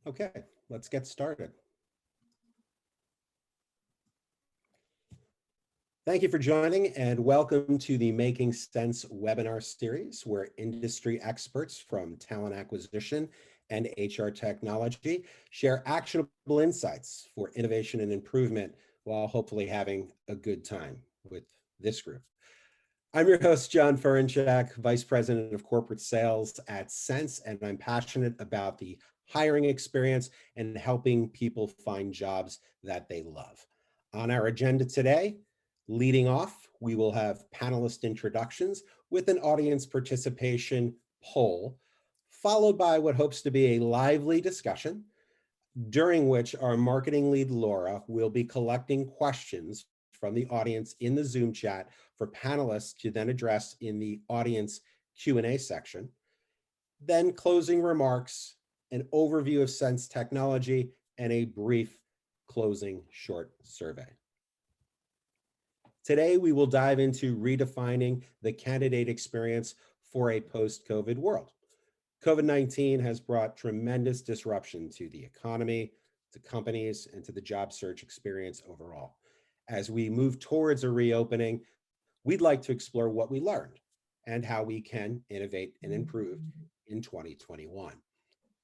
Okay, let's get started. Thank you for joining and welcome to the Making Sense webinar series, where industry experts from talent acquisition and HR technology share actionable insights for innovation and improvement while hopefully having a good time with this group. I'm your host, John Furinchak, Vice President of Corporate Sales at Sense, and I'm passionate about the hiring experience and helping people find jobs that they love. On our agenda today, leading off, we will have panelist introductions with an audience participation poll, followed by what hopes to be a lively discussion, during which our marketing lead, Laura, will be collecting questions from the audience in the Zoom chat for panelists to then address in the audience Q&A section. Then closing remarks, an overview of Sense technology, and a brief closing short survey. Today, we will dive into redefining the candidate experience for a post-COVID world. COVID-19 has brought tremendous disruption to the economy, to companies, and to the job search experience overall. As we move towards a reopening, we'd like to explore what we learned and how we can innovate and improve in 2021.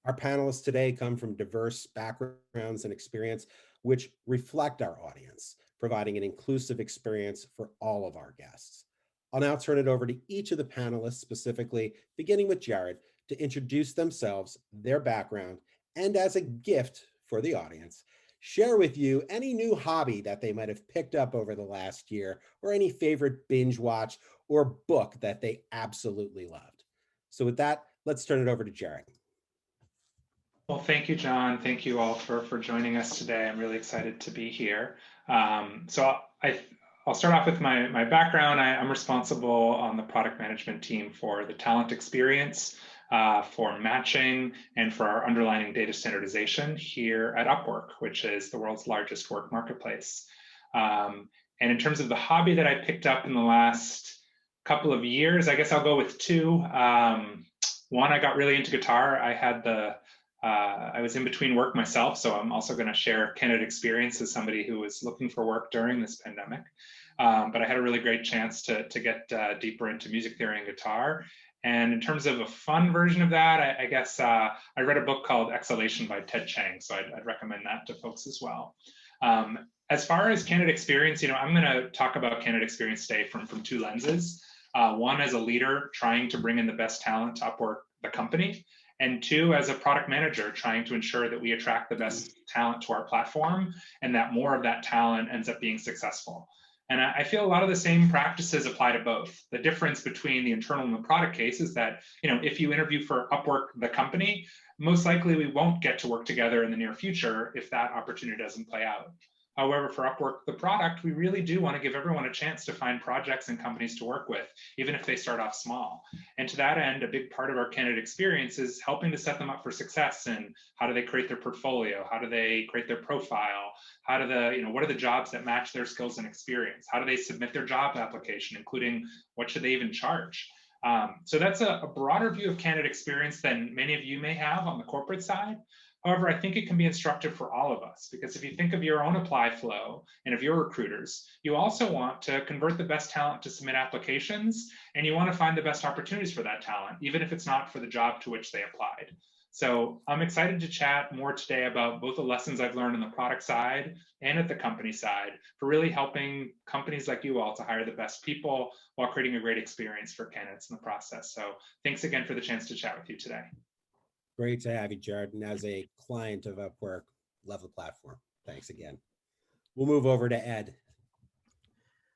Our panelists today come from diverse backgrounds and experience, which reflect our audience, providing an inclusive experience for all of our guests. I'll now turn it over to each of the panelists, specifically beginning with Jared, to introduce themselves, their background, and as a gift for the audience, share with you any new hobby that they might have picked up over the last year, or any favorite binge watch or book that they absolutely loved. So with that, let's turn it over to Jared. Well, thank you, John. Thank you all for joining us today. I'm really excited to be here. I'll start off with my background. I'm responsible on the product management team for the talent experience, for matching, and for our underlying data standardization here at Upwork, which is the world's largest work marketplace. And in terms of the hobby that I picked up in the last couple of years, I guess I'll go with two. One, I got really into guitar. I was in between work myself, so I'm also going to share candidate experience as somebody who was looking for work during this pandemic. But I had a really great chance to get deeper into music theory and guitar. And in terms of a fun version of that, I guess I read a book called Exhalation by Ted Chiang, so I'd recommend that to folks as well. As far as candidate experience, I'm going to talk about candidate experience today from two lenses. One, as a leader trying to bring in the best talent to Upwork, the company, and two, as a product manager trying to ensure that we attract the best talent to our platform and that more of that talent ends up being successful. And I feel a lot of the same practices apply to both. The difference between the internal and the product case is that, if you interview for Upwork, the company, most likely we won't get to work together in the near future if that opportunity doesn't play out. However, for Upwork, the product, we really do want to give everyone a chance to find projects and companies to work with, even if they start off small. And to that end, a big part of our candidate experience is helping to set them up for success. And how do they create their portfolio? How do they create their profile? What are the jobs that match their skills and experience? How do they submit their job application, including what should they even charge? So that's a broader view of candidate experience than many of you may have on the corporate side. However, I think it can be instructive for all of us, because if you think of your own apply flow and of your recruiters, you also want to convert the best talent to submit applications, and you want to find the best opportunities for that talent, even if it's not for the job to which they applied. So I'm excited to chat more today about both the lessons I've learned on the product side and at the company side for really helping companies like you all to hire the best people while creating a great experience for candidates in the process. So thanks again for the chance to chat with you today. Great to have you, Jared. And as a client of Upwork, love the platform. Thanks again. We'll move over to Ed.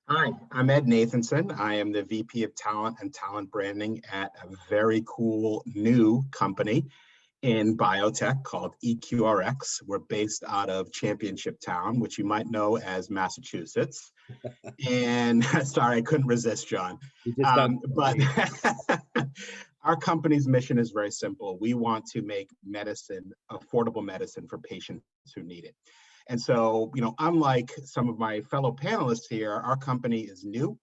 Hi, I'm Ed Nathanson. I am the VP of Talent and Talent Branding at a very cool new company in biotech called EQRX. We're based out of Championship Town, which you might know as Massachusetts. And sorry, I couldn't resist, John. But our company's mission is very simple. We want to make medicine, affordable medicine for patients who need it. And so, unlike some of my fellow panelists here, our company is new.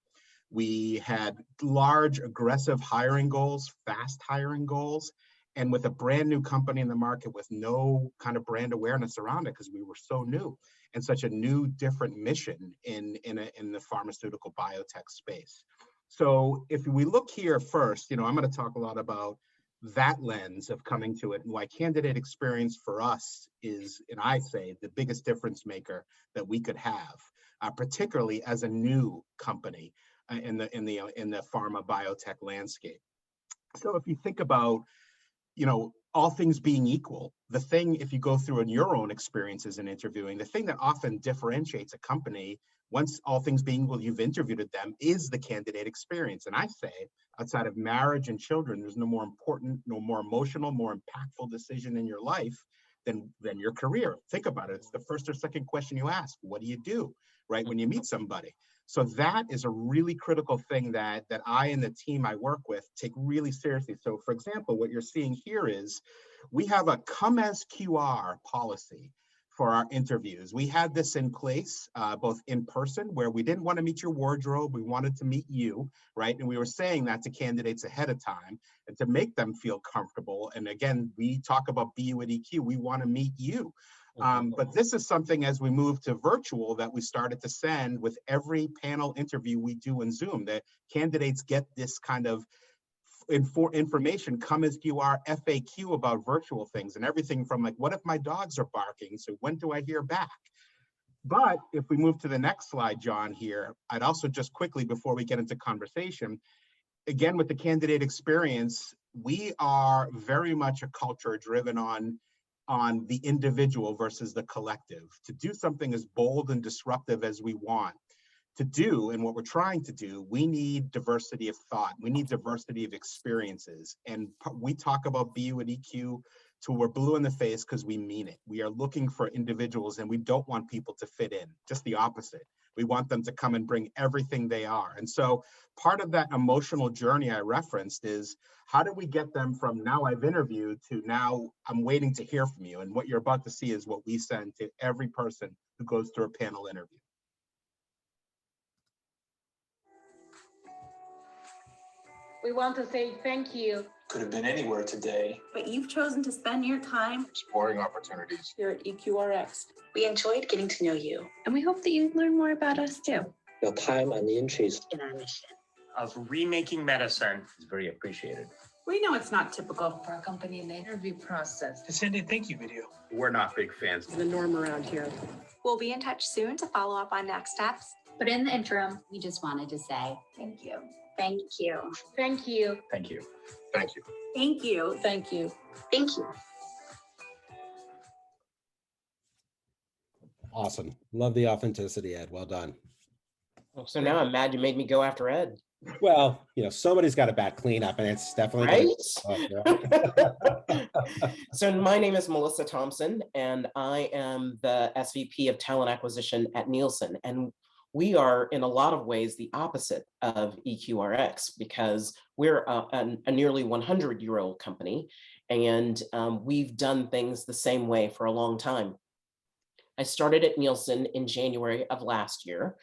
We had large, aggressive hiring goals, fast hiring goals, and with a brand new company in the market with no kind of brand awareness around it because we were so new and such a new, different mission in the pharmaceutical biotech space. So if we look here first, I'm going to talk a lot about that lens of coming to it and why candidate experience for us is, and I say, the biggest difference maker that we could have, particularly as a new company in the pharma biotech landscape. So if you think about, all things being equal, the thing, if you go through in your own experiences in interviewing, the thing that often differentiates a company, once all things being equal, you've interviewed them, is the candidate experience. And I say, outside of marriage and children, there's no more important, no more emotional, more impactful decision in your life than your career. Think about it. It's the first or second question you ask. What do you do, right, when you meet somebody? So that is a really critical thing that I and the team I work with take really seriously. So for example, what you're seeing here is we have a come as QR policy for our interviews. We had this in place, both in person, where we didn't want to meet your wardrobe, we wanted to meet you, right? And we were saying that to candidates ahead of time and to make them feel comfortable. And again, we talk about BU at EQ, we want to meet you. But this is something as we move to virtual that we started to send with every panel interview we do in Zoom, that candidates get this kind of information, come as you are, FAQ about virtual things and everything from like, what if my dogs are barking? So when do I hear back? But if we move to the next slide, John, here, I'd also just quickly, before we get into conversation, again, with the candidate experience, we are very much a culture driven on the individual versus the collective. To do something as bold and disruptive as we want to do, and what we're trying to do, we need diversity of thought. We need diversity of experiences. And we talk about BU and EQ till we're blue in the face because we mean it. We are looking for individuals and we don't want people to fit in, just the opposite. We want them to come and bring everything they are. And so part of that emotional journey I referenced is, how do we get them from now I've interviewed to now I'm waiting to hear from you? And what you're about to see is what we send to every person who goes through a panel interview. We want to say thank you. Could have been anywhere today, but you've chosen to spend your time exploring opportunities here at EQRX. We enjoyed getting to know you, And we hope that you learn more about us too. Your time and interest in our mission of remaking medicine is very appreciated. We know it's not typical for a company in the interview process. to send a thank you video. We're not big fans. It's the norm around here. We'll be in touch soon to follow up on next steps. But in the interim, we just wanted to say Thank you. Thank you. Thank you. Thank you. Thank you. Thank you. Thank you. Thank you. Awesome. Love the authenticity, Ed. Well done. So now I'm mad you made me go after Ed. Well, somebody's got a bad cleanup, and it's definitely right. So my name is Melissa Thompson, and I am the SVP of Talent Acquisition at Nielsen. And we are, in a lot of ways, the opposite of EQRX because we're a nearly 100-year-old company, and we've done things the same way for a long time. I started at Nielsen in January of last year,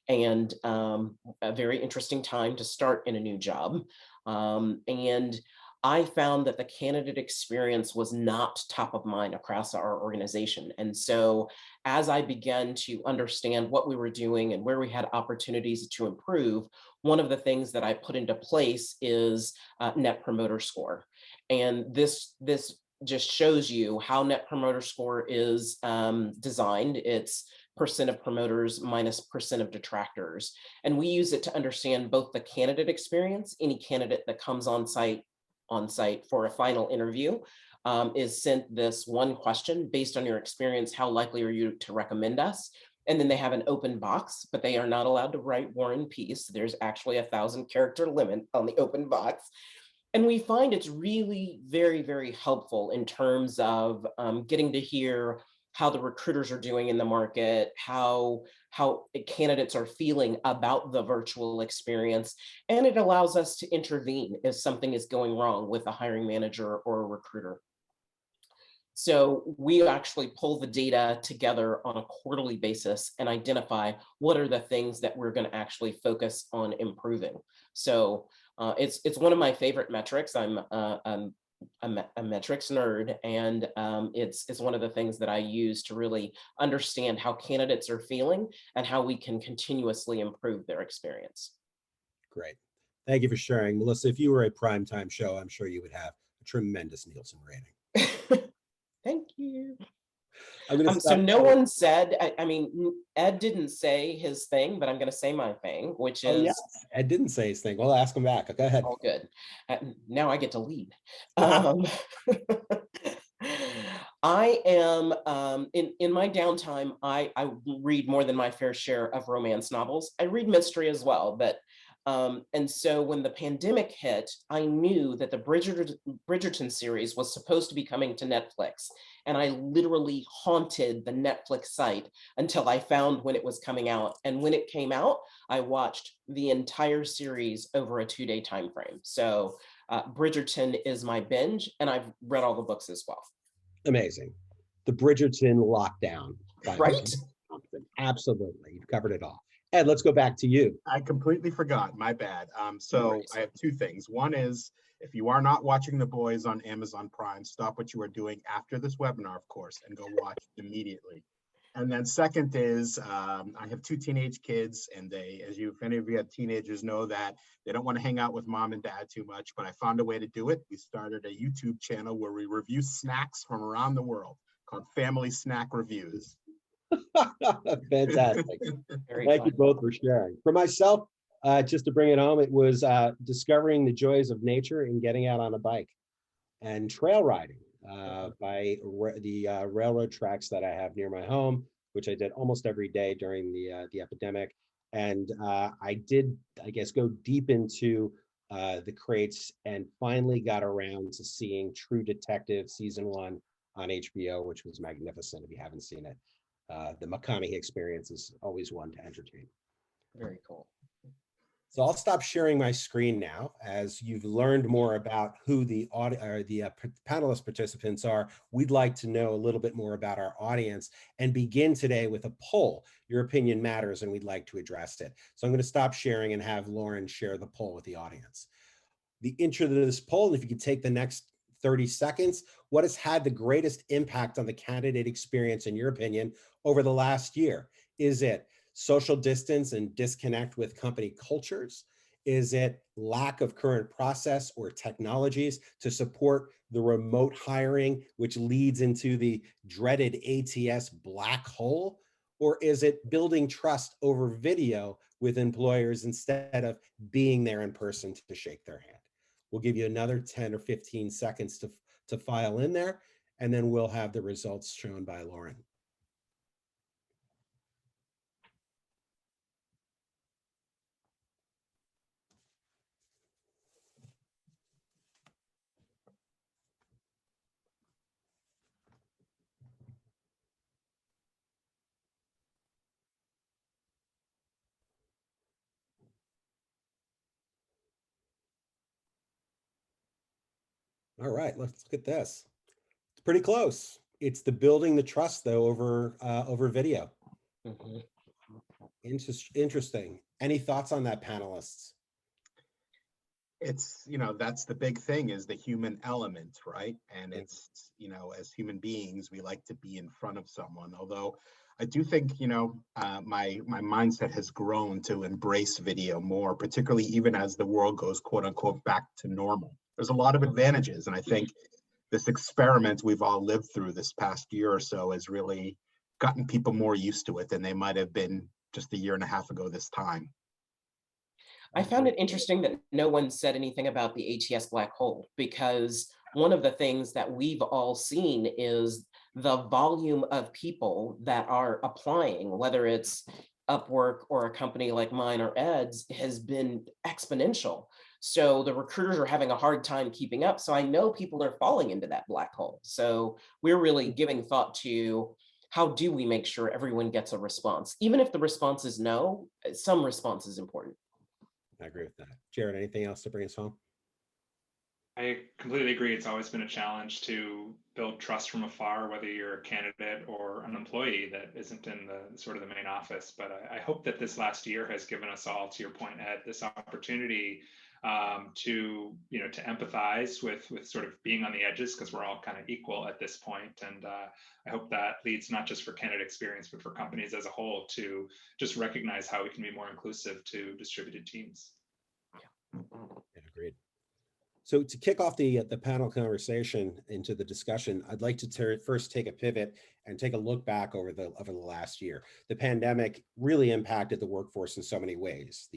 and a very interesting time to start in a new job. And I found that the candidate experience was not top of mind across our organization. And so as I began to understand what we were doing and where we had opportunities to improve, one of the things that I put into place is Net Promoter Score. And this just shows you how Net Promoter Score is designed. It's percent of promoters minus percent of detractors. And we use it to understand both the candidate experience. Any candidate that comes on site for a final interview is sent this one question: based on your experience, how likely are you to recommend us? And then they have an open box, but they are not allowed to write War and Peace. There's actually a 1,000-character limit on the open box. And we find it's really very, very helpful in terms of getting to hear how the recruiters are doing in the market, how candidates are feeling about the virtual experience. And it allows us to intervene if something is going wrong with a hiring manager or a recruiter. So we actually pull the data together on a quarterly basis and identify what are the things that we're going to actually focus on improving. So it's one of my favorite metrics. I'm a metrics nerd, and it's one of the things that I use to really understand how candidates are feeling and how we can continuously improve their experience. Great. Thank you for sharing. Melissa, if you were a primetime show, I'm sure you would have a tremendous Nielsen rating. Thank you. I'm going to So no one said, I mean, Ed didn't say his thing, but I'm going to say my thing, which is. Oh, yes. Ed didn't say his thing. We'll ask him back. Go ahead. All good. Now I get to lead. I am, in my downtime, I read more than my fair share of romance novels. I read mystery as well, but and so when the pandemic hit, I knew that the Bridgerton series was supposed to be coming to Netflix. And I literally haunted the Netflix site until I found when it was coming out. And when it came out, I watched the entire series over a 2-day time frame. So Bridgerton is my binge, and I've read all the books as well. Amazing. The Bridgerton lockdown. Right? Absolutely. You've covered it all. Ed, let's go back to you. I completely forgot. My bad. So I have two things. One is, if you are not watching The Boys on Amazon Prime, stop what you are doing after this webinar, of course, and go watch it immediately. And then second is, I have 2 teenage kids, and if any of you have teenagers, know that they don't want to hang out with mom and dad too much, but I found a way to do it. We started a YouTube channel where we review snacks from around the world called Family Snack Reviews. Fantastic. Thank you both for sharing. For myself, just to bring it home, it was discovering the joys of nature and getting out on a bike and trail riding by the railroad tracks that I have near my home, which I did almost every day during the epidemic. And I did, I guess, go deep into the crates and finally got around to seeing True Detective season 1 on HBO, which was magnificent. If you haven't seen it, the McConaughey experience is always one to entertain. Very cool. So I'll stop sharing my screen now. As you've learned more about who the panelist participants are, we'd like to know a little bit more about our audience and begin today with a poll. Your opinion matters, and we'd like to address it. So I'm going to stop sharing and have Lauren share the poll with the audience. The intro to this poll, and if you could take the next 30 seconds, what has had the greatest impact on the candidate experience, in your opinion, over the last year? Is it social distance and disconnect with company cultures? Is it lack of current process or technologies to support the remote hiring, which leads into the dreaded ATS black hole? Or is it building trust over video with employers instead of being there in person to shake their hand? We'll give you another 10 or 15 seconds to file in there, and then we'll have the results shown by Lauren. All right, let's look at this. It's pretty close. It's the building the trust, though, over video. Mm-hmm. Interesting. Any thoughts on that, panelists? It's, that's the big thing, is the human element, right? And it's, as human beings, we like to be in front of someone. Although I do think, my mindset has grown to embrace video more, particularly even as the world goes, quote unquote, back to normal. There's a lot of advantages. And I think this experiment we've all lived through this past year or so has really gotten people more used to it than they might have been just a year and a half ago this time. I found it interesting that no one said anything about the ATS black hole, because one of the things that we've all seen is the volume of people that are applying, whether it's Upwork or a company like mine or Ed's, has been exponential. So the recruiters are having a hard time keeping up. So I know people are falling into that black hole. So we're really giving thought to, how do we make sure everyone gets a response? Even if the response is no, some response is important. I agree with that. Jared, anything else to bring us home? I completely agree. It's always been a challenge to build trust from afar, whether you're a candidate or an employee that isn't in the sort of the main office. But I hope that this last year has given us all, to your point, Ed, this opportunity to empathize with sort of being on the edges, because we're all kind of equal at this point. And I hope that leads not just for candidate experience, but for companies as a whole to just recognize how we can be more inclusive to distributed teams. Yeah, agreed. So to kick off the panel conversation into the discussion, I'd like to first take a pivot and take a look back over the last year. The pandemic really impacted the workforce in so many ways.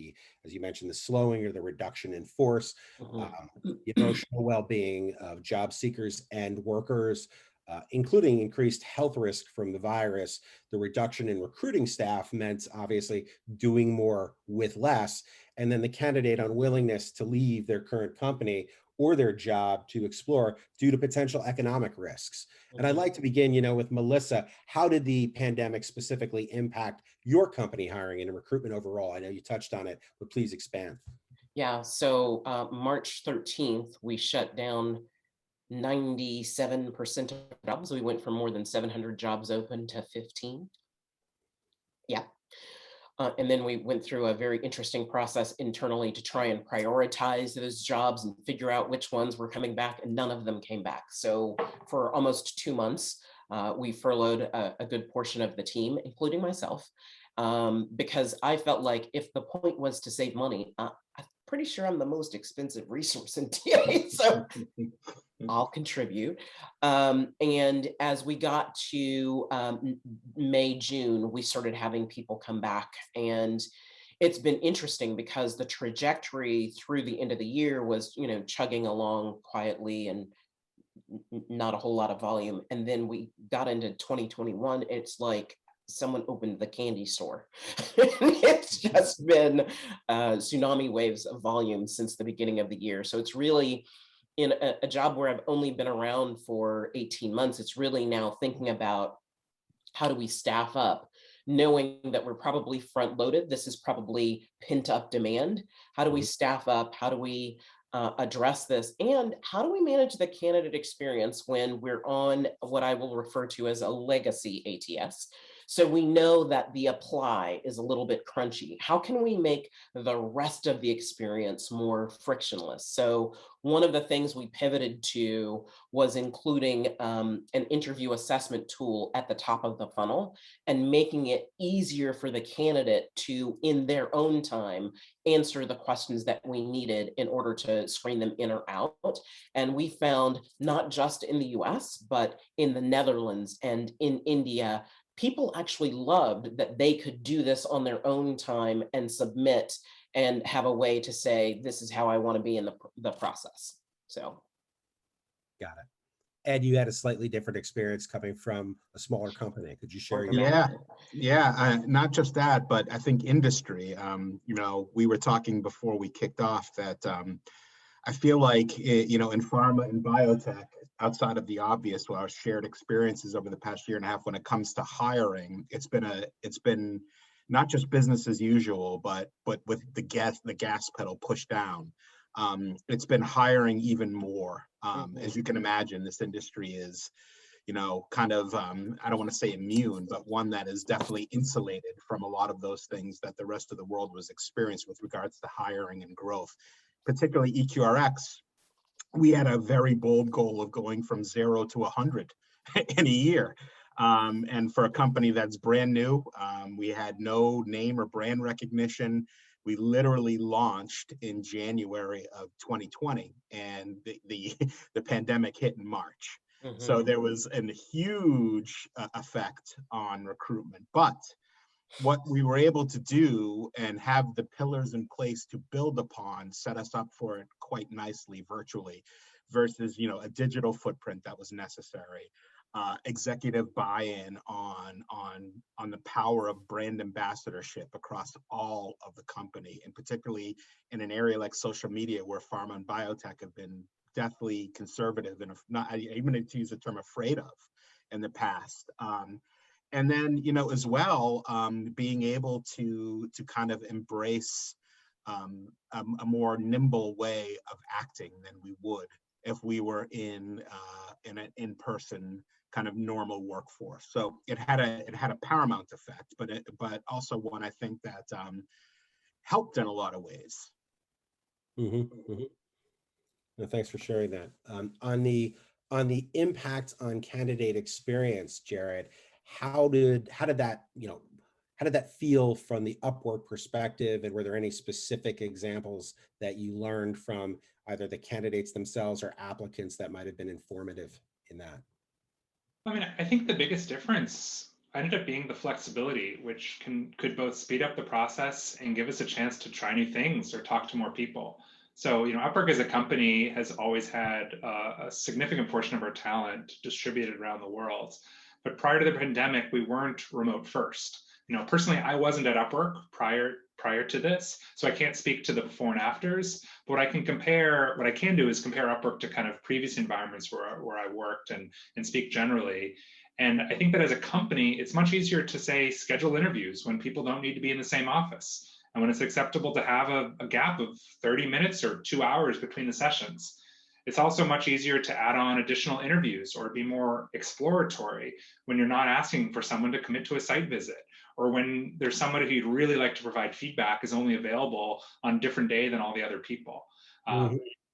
As you mentioned, the slowing or the reduction in force, the emotional well-being of job seekers and workers, including increased health risk from the virus. The reduction in recruiting staff meant obviously doing more with less, and then the candidate unwillingness to leave their current company or their job to explore due to potential economic risks. And I'd like to begin, with Melissa. How did the pandemic specifically impact your company hiring and recruitment overall? I know you touched on it, but please expand. Yeah, so March 13th, we shut down 97% of jobs. We went from more than 700 jobs open to 15. Yeah. And then we went through a very interesting process internally to try and prioritize those jobs and figure out which ones were coming back, and none of them came back. So for almost 2 months, we furloughed a good portion of the team, including myself, because I felt like if the point was to save money, I'm pretty sure I'm the most expensive resource in TA, so I'll contribute. And as we got to May, June, we started having people come back. And it's been interesting because the trajectory through the end of the year was, chugging along quietly and not a whole lot of volume. And then we got into 2021. It's like someone opened the candy store. It's just been tsunami waves of volume since the beginning of the year. So it's really, in a job where I've only been around for 18 months, it's really now thinking about how do we staff up, knowing that we're probably front loaded. This is probably pent up demand. How do we staff up? How do we address this? And how do we manage the candidate experience when we're on what I will refer to as a legacy ATS? So we know that the apply is a little bit crunchy. How can we make the rest of the experience more frictionless? So one of the things we pivoted to was including an interview assessment tool at the top of the funnel and making it easier for the candidate to, in their own time, answer the questions that we needed in order to screen them in or out. And we found, not just in the US, but in the Netherlands and in India, people actually loved that they could do this on their own time and submit and have a way to say, this is how I want to be in the process. So. Got it. Ed, you had a slightly different experience coming from a smaller company. Could you share? Yeah. Not just that, but I think industry. We were talking before we kicked off that I feel like, in pharma and biotech, outside of the obvious, our shared experiences over the past year and a half, when it comes to hiring, it's been not just business as usual, but with the gas pedal pushed down. It's been hiring even more. As you can imagine, this industry is, kind of, I don't want to say immune, but one that is definitely insulated from a lot of those things that the rest of the world was experiencing with regards to hiring and growth. Particularly EQRX, we had a very bold goal of going from 0 to 100 in a year. And for a company that's brand new, we had no name or brand recognition. We literally launched in January of 2020, and the pandemic hit in March. So there was a huge effect on recruitment. But what we were able to do and have the pillars in place to build upon set us up for it quite nicely virtually, versus a digital footprint that was necessary. Executive buy-in on the power of brand ambassadorship across all of the company, and particularly in an area like social media, where pharma and biotech have been deathly conservative and not even to use the term afraid of in the past. And then, as well, being able to kind of embrace a more nimble way of acting than we would if we were in an in-person kind of normal workforce. So it had a paramount effect, but also one I think that helped in a lot of ways. Mm-hmm, mm-hmm. No, thanks for sharing that. On the impact on candidate experience, Jared, how did that, how did that feel from the Upwork perspective? And were there any specific examples that you learned from either the candidates themselves or applicants that might have been informative in that? I mean, I think the biggest difference ended up being the flexibility, which could both speed up the process and give us a chance to try new things or talk to more people. So, Upwork as a company has always had a significant portion of our talent distributed around the world. But prior to the pandemic, we weren't remote first. Personally, I wasn't at Upwork prior to this, so I can't speak to the before and afters. But what I can do is compare Upwork to kind of previous environments where I worked and speak generally. And I think that as a company, it's much easier to say schedule interviews when people don't need to be in the same office, and when it's acceptable to have a gap of 30 minutes or 2 hours between the sessions. It's also much easier to add on additional interviews or be more exploratory when you're not asking for someone to commit to a site visit, or when there's somebody who you'd really like to provide feedback is only available on a different day than all the other people.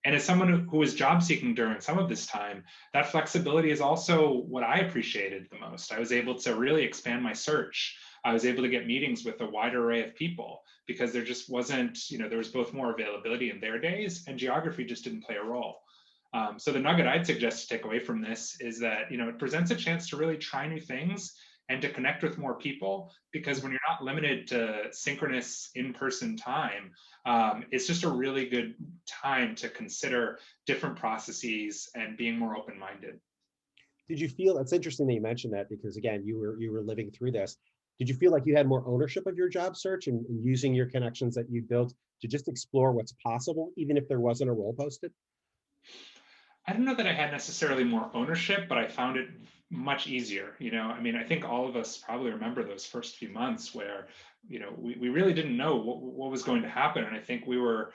And as someone who was job seeking during some of this time, that flexibility is also what I appreciated the most. I was able to really expand my search. I was able to get meetings with a wide array of people because there just wasn't, there was both more availability in their days and geography just didn't play a role. So the nugget I'd suggest to take away from this is that, it presents a chance to really try new things and to connect with more people, because when you're not limited to synchronous in-person time, it's just a really good time to consider different processes and being more open-minded. Did you feel, that's interesting that you mentioned that, because again, you were living through this. Did you feel like you had more ownership of your job search and using your connections that you built to just explore what's possible, even if there wasn't a role posted? I don't know that I had necessarily more ownership, but I found it much easier. I think all of us probably remember those first few months where, we really didn't know what was going to happen. And I think we were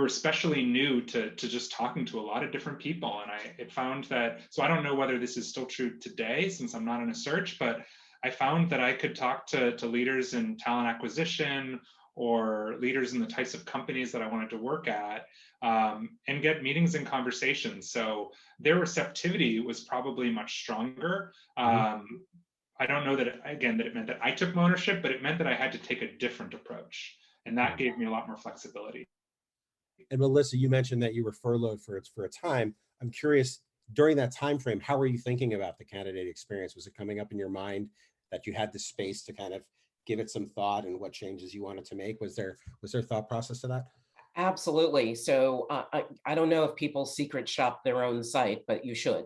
especially new to just talking to a lot of different people. And I found that, so I don't know whether this is still true today since I'm not in a search, but I found that I could talk to leaders in talent acquisition or leaders in the types of companies that I wanted to work at, and get meetings and conversations. So their receptivity was probably much stronger. I don't know that it meant that I took ownership, but it meant that I had to take a different approach. And that gave me a lot more flexibility. And Melissa, you mentioned that you were furloughed for a time. I'm curious, during that time frame, how were you thinking about the candidate experience? Was it coming up in your mind that you had the space to kind of give it some thought and what changes you wanted to make? Was there thought process to that? Absolutely. So I don't know if people secret shop their own site, but you should.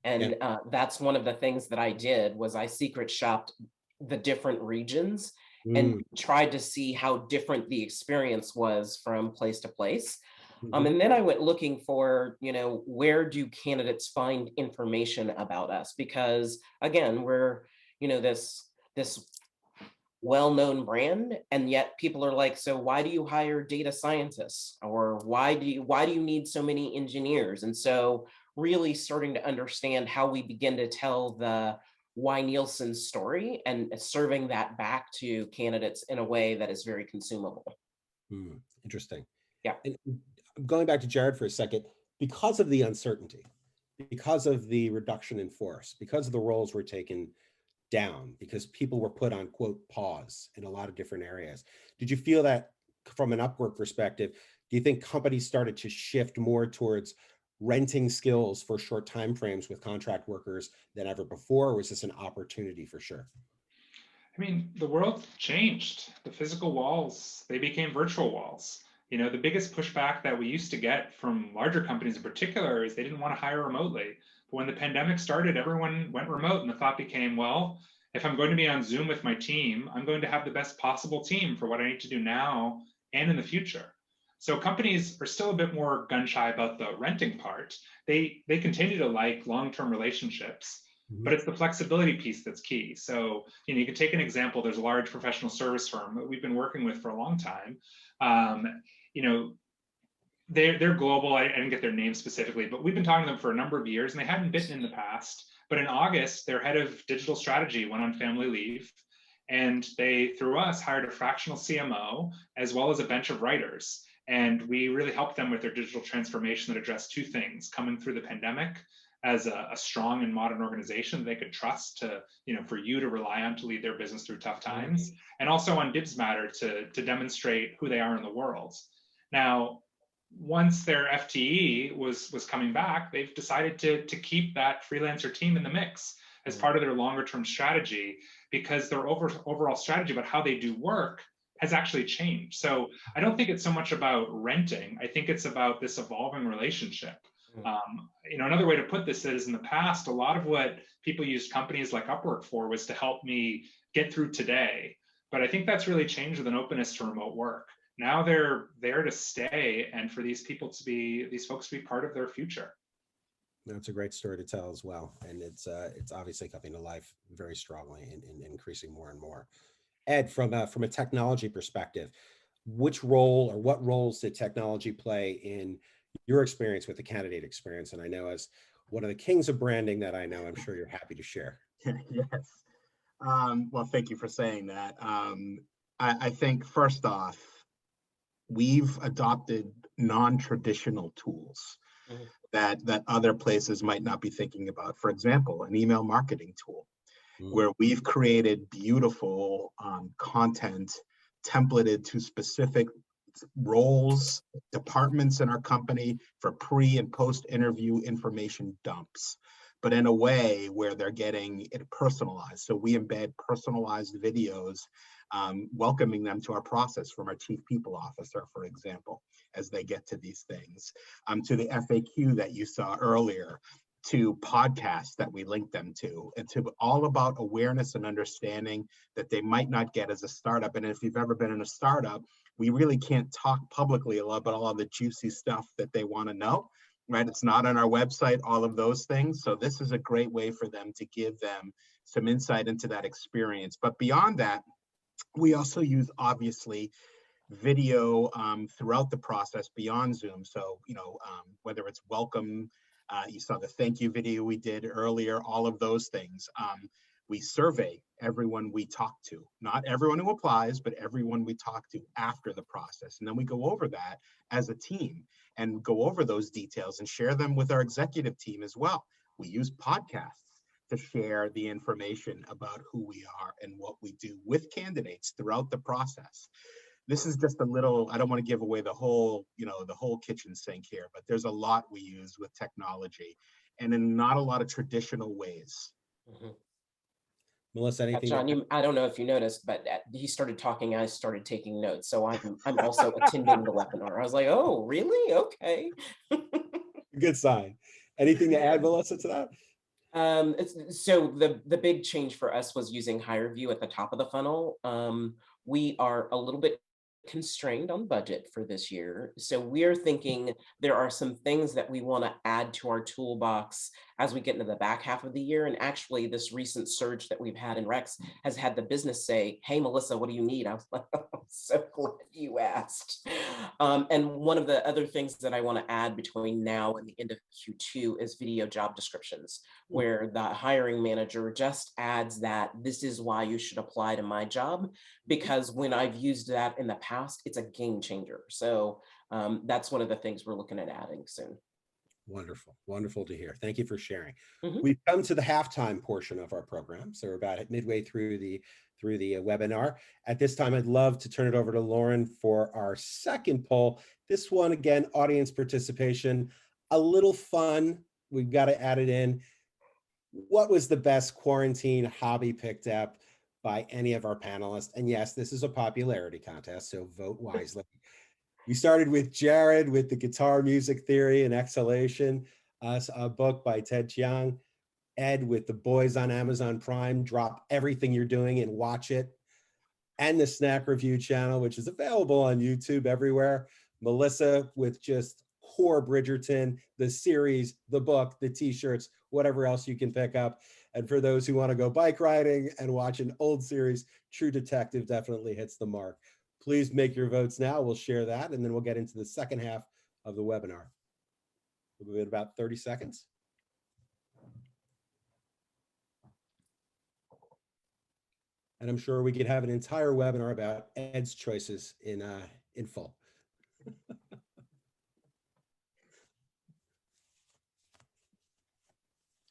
And that's one of the things that I did was I secret shopped the different regions and tried to see how different the experience was from place to place. And then I went looking for, where do candidates find information about us? Because again, we're, this well-known brand, and yet people are like, so why do you hire data scientists, or why do you need so many engineers? And so really starting to understand how we begin to tell the why Nielsen story and serving that back to candidates in a way that is very consumable. Interesting. Yeah. And going back to Jared for a second, because of the uncertainty, because of the reduction in force, because of the roles were taken down, because people were put on quote pause in a lot of different areas, did you feel that from an Upwork perspective, do you think companies started to shift more towards renting skills for short time frames with contract workers than ever before, or was this an opportunity for sure? I mean, the world changed. The physical walls, they became virtual walls. The biggest pushback that we used to get from larger companies in particular is they didn't want to hire remotely. But when the pandemic started, everyone went remote, and the thought became, well, if I'm going to be on Zoom with my team, I'm going to have the best possible team for what I need to do now and in the future. So companies are still a bit more gun shy about the renting part. They continue to like long-term relationships, but it's the flexibility piece that's key. So, you can take an example. There's a large professional service firm that we've been working with for a long time. They're global. I didn't get their name specifically, but we've been talking to them for a number of years, and they hadn't been in the past. But in August, their head of digital strategy went on family leave, and they, through us, hired a fractional CMO as well as a bench of writers. And we really helped them with their digital transformation that addressed two things: coming through the pandemic as a strong and modern organization they could trust to, for you to rely on to lead their business through tough times, and also on Dibs Matter to demonstrate who they are in the world. Now, once their FTE was coming back, they've decided to keep that freelancer team in the mix as part of their longer term strategy, because their overall strategy about how they do work has actually changed. So I don't think it's so much about renting. I think it's about this evolving relationship. Another way to put this is, in the past, a lot of what people used companies like Upwork for was to help me get through today. But I think that's really changed with an openness to remote work. Now they're there to stay, and for these folks to be part of their future. That's a great story to tell as well, and it's obviously coming to life very strongly and increasing more and more. Ed, from a technology perspective, which role or what roles did technology play in your experience with the candidate experience? And I know, as one of the kings of branding that I know, I'm sure you're happy to share. Yes. Well, thank you for saying that. I think first off, we've adopted non-traditional tools that other places might not be thinking about. For example, an email marketing tool, where we've created beautiful content templated to specific roles, departments in our company for pre and post interview information dumps, but in a way where they're getting it personalized. So we embed personalized videos, welcoming them to our process, from our chief people officer, for example, as they get to these things, to the FAQ that you saw earlier, to podcasts that we link them to, and to all about awareness and understanding that they might not get as a startup. And if you've ever been in a startup, we really can't talk publicly about all of the juicy stuff that they want to know, right? It's not on our website, all of those things. So this is a great way for them to give them some insight into that experience. But beyond that, we also use, obviously, video throughout the process beyond Zoom. So, whether it's welcome, you saw the thank you video we did earlier, all of those things. We survey everyone we talk to, not everyone who applies, but everyone we talk to after the process. And then we go over that as a team and go over those details and share them with our executive team as well. We use podcasts to share the information about who we are and what we do with candidates throughout the process. This is just a little, I don't want to give away the whole, the whole kitchen sink here, but there's a lot we use with technology, and in not a lot of traditional ways. Melissa, anything? John, I don't know if you noticed, but he started talking, I started taking notes. So I'm also attending the webinar. I was like, oh, really? Okay. Good sign. Anything to add, Melissa, to that? So the big change for us was using HireVue at the top of the funnel. We are a little bit constrained on budget for this year. So we're thinking there are some things that we want to add to our toolbox as we get into the back half of the year. And actually, this recent surge that we've had in Rex has had the business say, hey, Melissa, what do you need? I was like, I'm so glad you asked. And one of the other things that I want to add between now and the end of Q2 is video job descriptions, where the hiring manager just adds that this is why you should apply to my job, because when I've used that in the past, it's a game changer. So that's one of the things we're looking at adding soon. Wonderful. Wonderful to hear. Thank you for sharing. We've come to the halftime portion of our program. So we're about midway through the webinar. At this time, I'd love to turn it over to Lauren for our second poll. This one, again, audience participation, a little fun. We've got to add it in. What was the best quarantine hobby picked up by any of our panelists? And yes, this is a popularity contest, so vote wisely. We started with Jared with the Guitar Music Theory and Exhalation, a book by Ted Chiang. Ed with The Boys on Amazon Prime, drop everything you're doing and watch it. And the Snack Review channel, which is available on YouTube everywhere. Melissa with just core Bridgerton, the series, the book, the t-shirts, whatever else you can pick up. And for those who want to go bike riding and watch an old series, True Detective definitely hits the mark. Please make your votes now. We'll share that, and then we'll get into the second half of the webinar. We'll be at about 30 seconds. And I'm sure we could have an entire webinar about Ed's choices in full.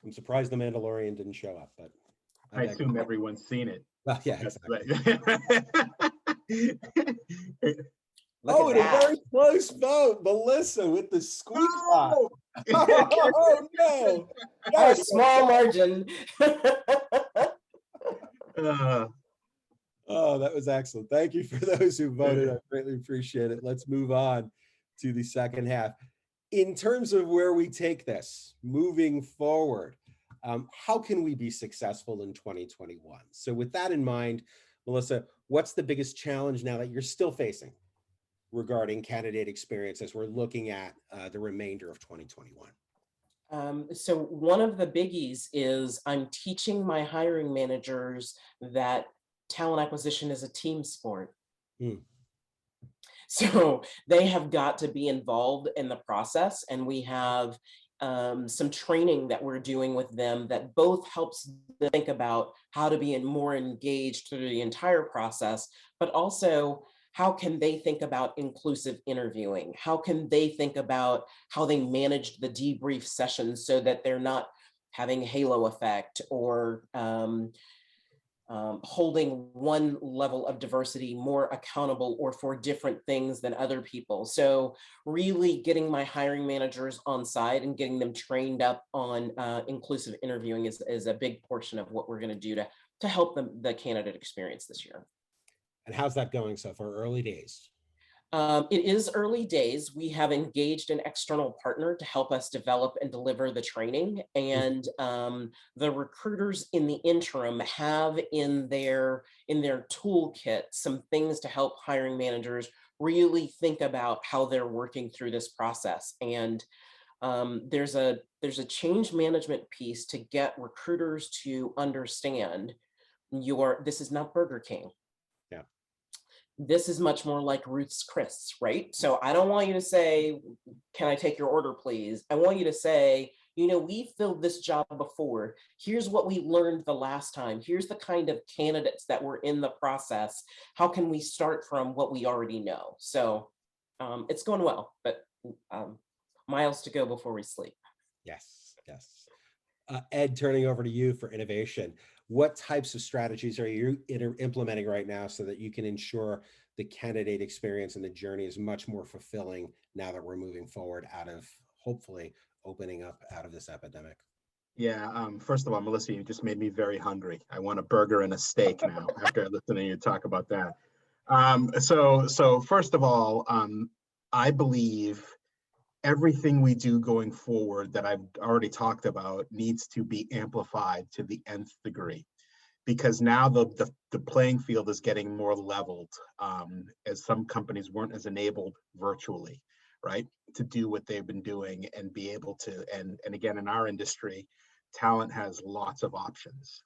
I'm surprised The Mandalorian didn't show up, but I assume everyone's seen it. well, yeah, That's exactly. Look Oh, at and a that. very close vote, Melissa with the squeak bot. Oh! Oh no! Our Yes. small margin. Oh, that was excellent. Thank you for those who voted. I greatly appreciate it. Let's move on to the second half. In terms of where we take this moving forward, how can we be successful in 2021? So with that in mind, Melissa, what's the biggest challenge now that you're still facing regarding candidate experience as we're looking at the remainder of 2021? So one of the biggies is I'm teaching my hiring managers that talent acquisition is a team sport. So they have got to be involved in the process, and we have some training that we're doing with them that both helps them think about how to be more engaged through the entire process, but also how can they think about inclusive interviewing? How can they think about how they manage the debrief sessions so that they're not having halo effect or holding one level of diversity more accountable or for different things than other people. So really getting my hiring managers on side and getting them trained up on inclusive interviewing is a big portion of what we're going to do to help the candidate experience this year. And how's that going so far? Early days? It is early days. We have engaged an external partner to help us develop and deliver the training. And the recruiters in the interim have in their toolkit some things to help hiring managers really think about how they're working through this process. And there's a change management piece to get recruiters to understand this is not Burger King. This is much more like Ruth's Chris, right? So I don't want you to say, can I take your order, please? I want you to say, we filled this job before. Here's what we learned the last time. Here's the kind of candidates that were in the process. How can we start from what we already know? So it's going well, but miles to go before we sleep. Yes, yes. Ed, turning over to you for innovation. What types of strategies are you implementing right now so that you can ensure the candidate experience and the journey is much more fulfilling now that we're moving forward out of, hopefully, opening up out of this epidemic? Yeah, first of all, Melissa, you just made me very hungry. I want a burger and a steak now after listening to you talk about that. So first of all, I believe everything we do going forward that I've already talked about needs to be amplified to the nth degree, because now the playing field is getting more leveled, as some companies weren't as enabled virtually, right, to do what they've been doing and be able to, and again, in our industry, talent has lots of options.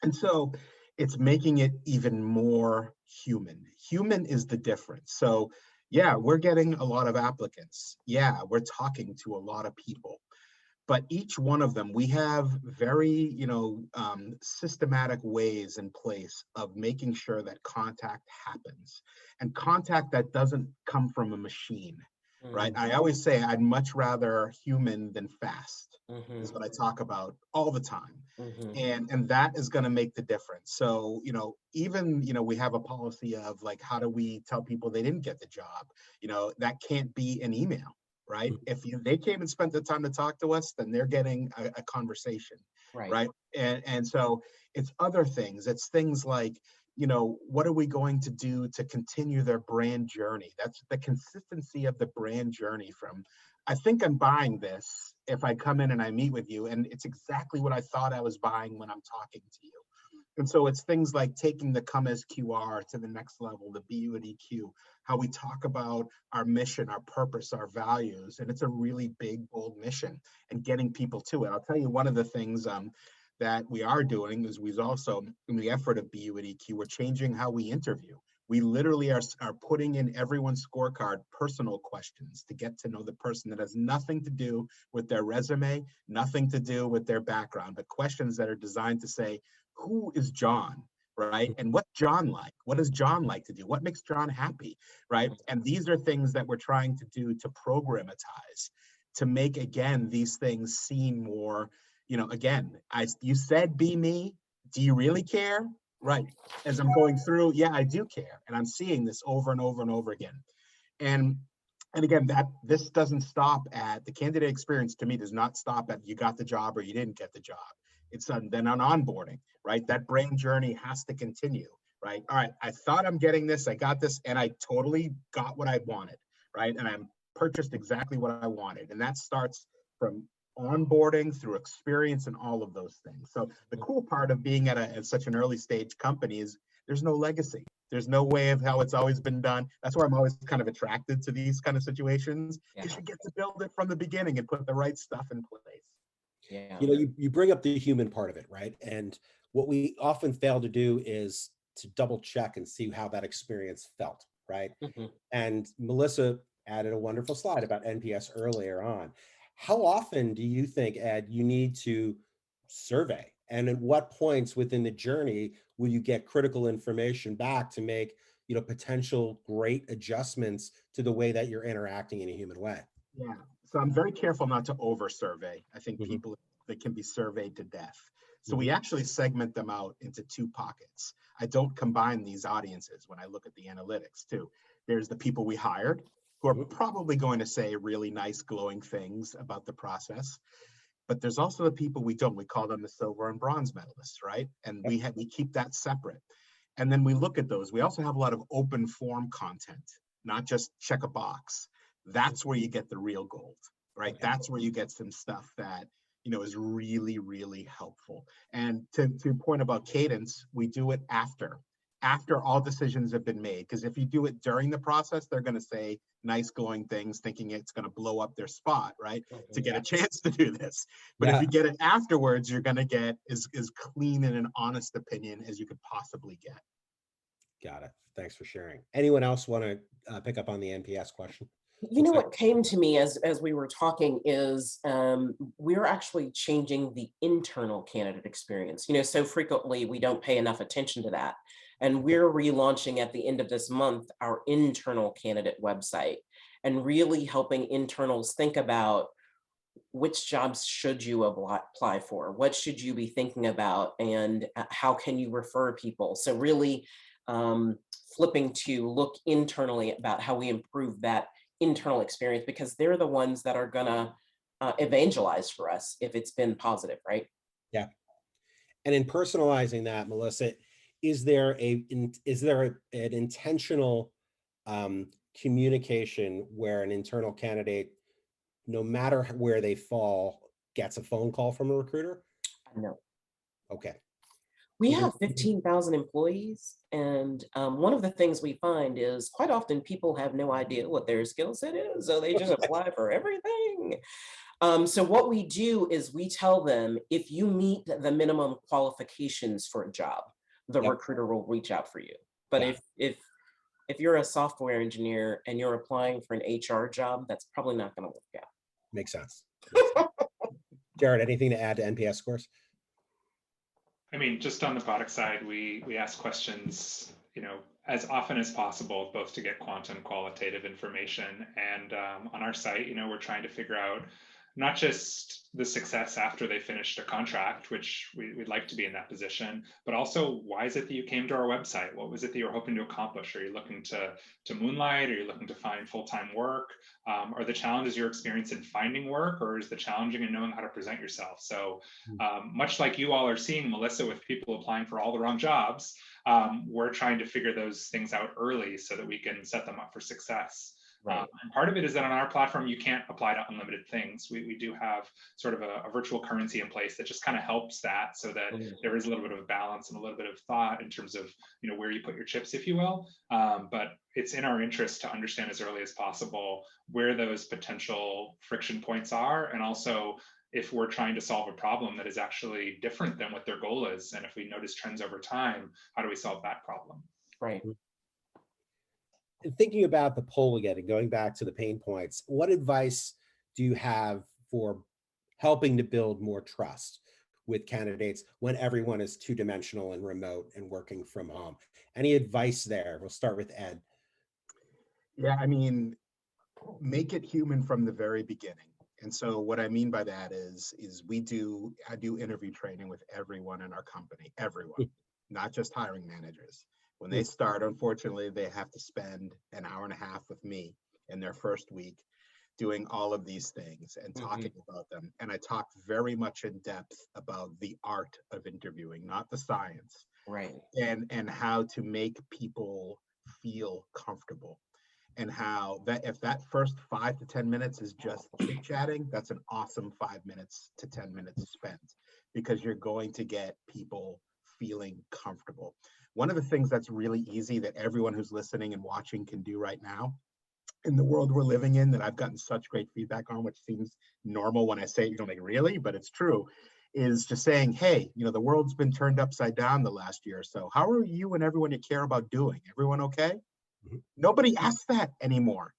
And so it's making it even more human. Human is the difference. So yeah, we're getting a lot of applicants. Yeah, we're talking to a lot of people. But each one of them, we have very, systematic ways in place of making sure that contact happens, and contact that doesn't come from a machine, right? I always say I'd much rather human than fast, is what I talk about all the time. And that is going to make the difference. So, even, we have a policy of like, how do we tell people they didn't get the job? That can't be an email. Right? If they came and spent the time to talk to us, then they're getting a conversation, right? And so it's other things. It's things like, what are we going to do to continue their brand journey? That's the consistency of the brand journey from, I think I'm buying this if I come in and I meet with you, and it's exactly what I thought I was buying when I'm talking to you. And so it's things like taking the come as QR to the next level, the BU at EQ, how we talk about our mission, our purpose, our values. And it's a really big, bold mission, and getting people to it. I'll tell you one of the things that we are doing is we've also, in the effort of BU at EQ, we're changing how we interview. We literally are putting in everyone's scorecard personal questions to get to know the person that has nothing to do with their resume, nothing to do with their background, but questions that are designed to say, who is John? right? And what's John like? What does John like to do? What makes John happy, right? And these are things that we're trying to do to programatize, to make, again, these things seem more, again, you said be me. Do you really care? Right. As I'm going through, yeah, I do care. And I'm seeing this over and over and over again. And again, this doesn't stop at the candidate experience. To me, does not stop at you got the job or you didn't get the job. It's then on onboarding, right? That brain journey has to continue, right? All right, I thought I'm getting this, I got this, and I totally got what I wanted, right? And I'm purchased exactly what I wanted. And that starts from onboarding through experience and all of those things. So the cool part of being at such an early stage company is there's no legacy. There's no way of how it's always been done. That's why I'm always kind of attracted to these kind of situations, because you get to build it from the beginning and put the right stuff in place. Yeah. You bring up the human part of it, right? And what we often fail to do is to double check and see how that experience felt, right? And Melissa added a wonderful slide about NPS earlier on. How often do you think, Ed, you need to survey? And at what points within the journey will you get critical information back to make, potential great adjustments to the way that you're interacting in a human way? Yeah, so I'm very careful not to over survey. I think people, they can be surveyed to death. So we actually segment them out into two pockets. I don't combine these audiences when I look at the analytics too. There's the people we hired who are probably going to say really nice, glowing things about the process. But there's also the people we don't. We call them the silver and bronze medalists, right? And we keep that separate. And then we look at those. We also have a lot of open form content, not just check a box. That's where you get the real gold, right? That's where you get some stuff that, is really, really helpful. And to point about cadence, we do it after all decisions have been made. Because if you do it during the process, they're going to say nice glowing things, thinking it's going to blow up their spot, right? To get a chance to do this. But if you get it afterwards, you're going to get as clean and an honest opinion as you could possibly get. Got it. Thanks for sharing. Anyone else want to pick up on the NPS question? What came to me as we were talking is we're actually changing the internal candidate experience. So frequently we don't pay enough attention to that. And we're relaunching at the end of this month our internal candidate website and really helping internals think about which jobs should you apply for? What should you be thinking about? And how can you refer people? So really flipping to look internally about how we improve that internal experience, because they're the ones that are gonna evangelize for us if it's been positive, right? Yeah. And in personalizing that, Melissa, is there an intentional communication where an internal candidate, no matter where they fall, gets a phone call from a recruiter? No. Okay. We have 15,000 employees, and one of the things we find is quite often people have no idea what their skill set is, so they just apply for everything. So what we do is we tell them, if you meet the minimum qualifications for a job, the recruiter will reach out for you. But if you're a software engineer and you're applying for an HR job, that's probably not going to work out. Makes sense. Jared, anything to add to NPS scores? I mean, just on the product side, we ask questions, as often as possible, both to get quantum qualitative information. And on our site, we're trying to figure out not just the success after they finished a contract, which we'd like to be in that position, but also why is it that you came to our website? What was it that you were hoping to accomplish? Are you looking to moonlight? Are you looking to find full-time work? Are the challenges you're experiencing finding work, or is the challenging in knowing how to present yourself? So much like you all are seeing, Melissa, with people applying for all the wrong jobs, we're trying to figure those things out early so that we can set them up for success. Right. And part of it is that on our platform, you can't apply to unlimited things. We do have sort of a virtual currency in place that just kind of helps that, so that there is a little bit of a balance and a little bit of thought in terms of where you put your chips, if you will. But it's in our interest to understand as early as possible where those potential friction points are, and also if we're trying to solve a problem that is actually different than what their goal is, and if we notice trends over time, how do we solve that problem? Right. Thinking about the poll again and going back to the pain points, what advice do you have for helping to build more trust with candidates when everyone is two-dimensional and remote and working from home? Any advice there? We'll start with Ed. Yeah, I mean, make it human from the very beginning. And so what I mean by that is I do interview training with everyone in our company, everyone, not just hiring managers. When they start, unfortunately, they have to spend an hour and a half with me in their first week doing all of these things and talking about them. And I talk very much in depth about the art of interviewing, not the science. Right. And how to make people feel comfortable. And how that if that first 5 to 10 minutes is just chit chatting, that's an awesome 5 minutes to 10 minutes spent, because you're going to get people feeling comfortable. One of the things that's really easy that everyone who's listening and watching can do right now in the world we're living in, that I've gotten such great feedback on, which seems normal when I say it, you're like, really? But it's true, is just saying, hey, the world's been turned upside down the last year or so. How are you and everyone you care about doing? Everyone okay? Nobody asks that anymore.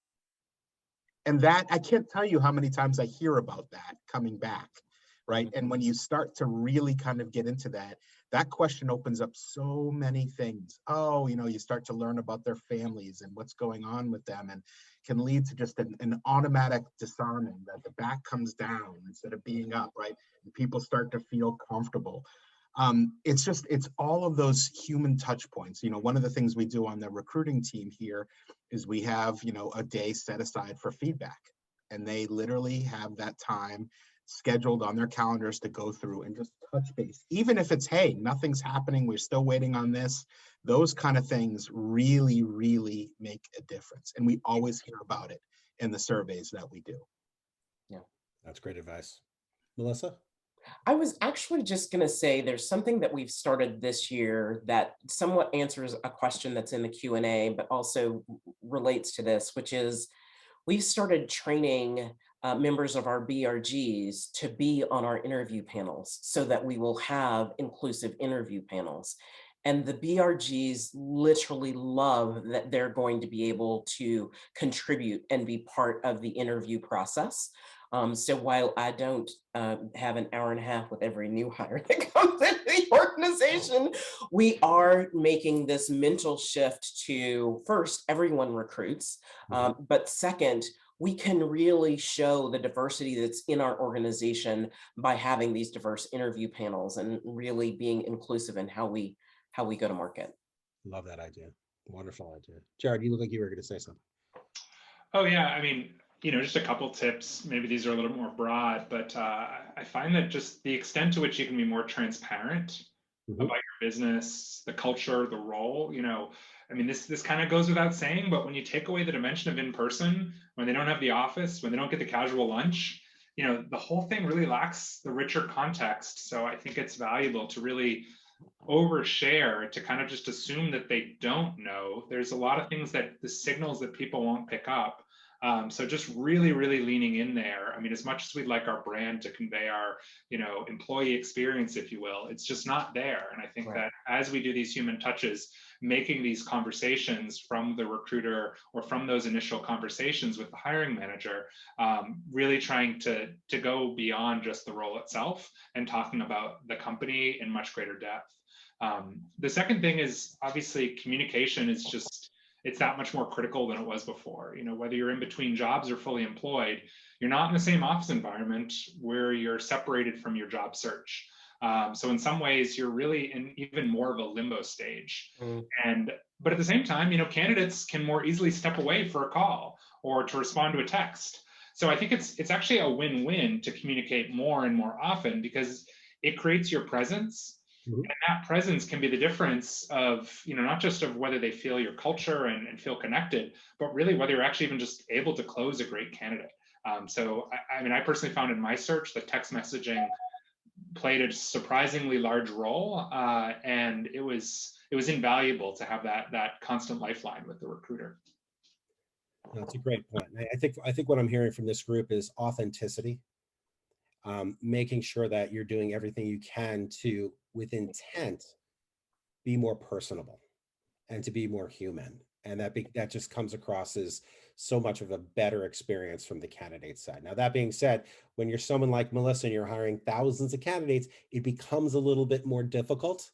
And that, I can't tell you how many times I hear about that coming back, right? And when you start to really kind of get into that, that question opens up so many things. Oh, you start to learn about their families and what's going on with them, and can lead to just an automatic disarming, that the back comes down instead of being up, right? And people start to feel comfortable. It's all of those human touch points. One of the things we do on the recruiting team here is we have, a day set aside for feedback, and they literally have that time scheduled on their calendars to go through and just touch base. Even if it's, hey, nothing's happening, we're still waiting on this, those kind of things really, really make a difference. And we always hear about it in the surveys that we do. Yeah, that's great advice. Melissa? I was actually just going to say there's something that we've started this year that somewhat answers a question that's in the Q&A, but also relates to this, which is we've started training members of our BRGs to be on our interview panels so that we will have inclusive interview panels. And the BRGs literally love that they're going to be able to contribute and be part of the interview process. So while I don't have an hour and a half with every new hire that comes into the organization, we are making this mental shift to, first, everyone recruits, but second, we can really show the diversity that's in our organization by having these diverse interview panels and really being inclusive in how we go to market. Love that idea. Wonderful idea. Jared, you look like you were going to say something. Oh yeah, I mean, just a couple tips. Maybe these are a little more broad, but I find that just the extent to which you can be more transparent about your business, the culture, the role, I mean, this kind of goes without saying, but when you take away the dimension of in-person, when they don't have the office, when they don't get the casual lunch, the whole thing really lacks the richer context. So I think it's valuable to really overshare, to kind of just assume that they don't know. There's a lot of things that the signals that people won't pick up. So just really, really leaning in there. I mean, as much as we'd like our brand to convey our, employee experience, if you will, it's just not there. And I think that as we do these human touches, making these conversations from the recruiter or from those initial conversations with the hiring manager, really trying to go beyond just the role itself and talking about the company in much greater depth. The second thing is obviously communication is just, it's that much more critical than it was before. Whether you're in between jobs or fully employed, you're not in the same office environment where you're separated from your job search. So in some ways, you're really in even more of a limbo stage. But at the same time, candidates can more easily step away for a call or to respond to a text. So I think it's actually a win-win to communicate more and more often, because it creates your presence. And that presence can be the difference of, not just of whether they feel your culture and feel connected, but really whether you're actually even just able to close a great candidate. So, I mean, I personally found in my search that text messaging played a surprisingly large role, and it was invaluable to have that constant lifeline with the recruiter. That's a great point. I think what I'm hearing from this group is authenticity. Making sure that you're doing everything you can to, with intent, be more personable and to be more human. And that just comes across as so much of a better experience from the candidate side. Now, that being said, when you're someone like Melissa and you're hiring thousands of candidates, it becomes a little bit more difficult,